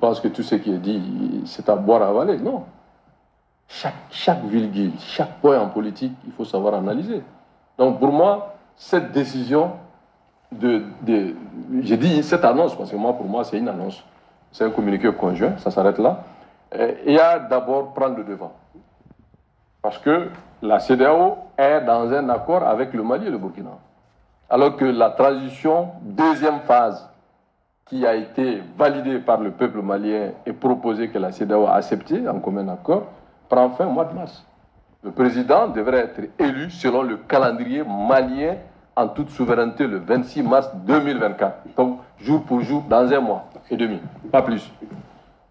pense que tout ce qui est dit, c'est à boire, à avaler. Non. Chaque virgule, chaque point en politique, il faut savoir analyser. Donc pour moi, cette décision j'ai dit cette annonce, parce que pour moi, c'est une annonce. C'est un communiqué conjoint, ça s'arrête là. Il y a d'abord prendre le devant. Parce que la CEDEAO est dans un accord avec le Mali et le Burkina. Alors que la transition, deuxième phase, qui a été validée par le peuple malien et proposée que la CEDEAO a acceptée en commun accord, prend fin au mois de mars. Le président devrait être élu selon le calendrier malien en toute souveraineté le 26 mars 2024. Donc, jour pour jour, dans un mois et demi, pas plus.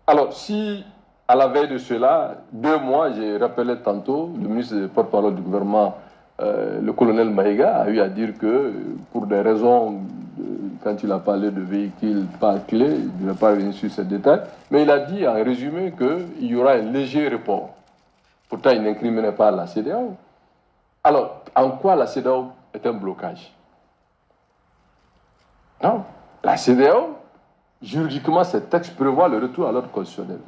Alors, si à la veille de cela, 2 mois, j'ai rappelé tantôt, le ministre porte-parole du gouvernement, le colonel Maïga, a eu à dire que pour des raisons, quand il a parlé de véhicules pas clés, il ne va pas revenir sur ces détails, mais il a dit en résumé qu'il y aura un léger report. Pourtant, il n'incriminait pas la CEDEAO. Alors, en quoi la CEDEAO est un blocage? Non. La CEDEAO, juridiquement, ces textes prévoient le retour à l'ordre constitutionnel.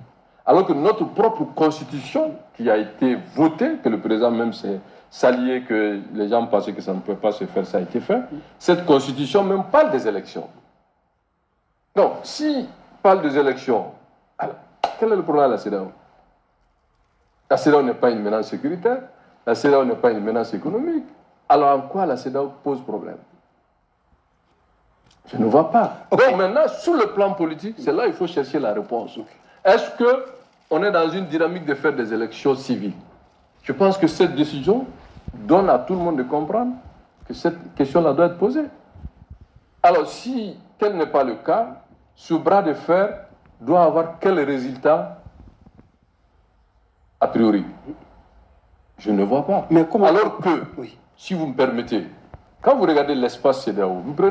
Alors que notre propre constitution, qui a été votée, que le président même s'est salié, que les gens pensaient que ça ne peut pas se faire, ça a été fait, cette constitution même parle des élections. Donc, si parle des élections, alors, quel est le problème de la CEDEAO? La CEDEAO n'est pas une menace sécuritaire, la CEDEAO n'est pas une menace économique. Alors en quoi la CEDEAO pose problème? Je ne vois pas. Donc maintenant, sur le plan politique, c'est là qu'il faut chercher la réponse. Est-ce qu'on est dans une dynamique de faire des élections civiles? Je pense que cette décision donne à tout le monde de comprendre que cette question-là doit être posée. Alors si tel n'est pas le cas, ce bras de fer doit avoir quel résultat a priori? Je ne vois pas. Mais comment... Alors que, si vous me permettez, quand vous regardez l'espace CEDEAO, vous prenez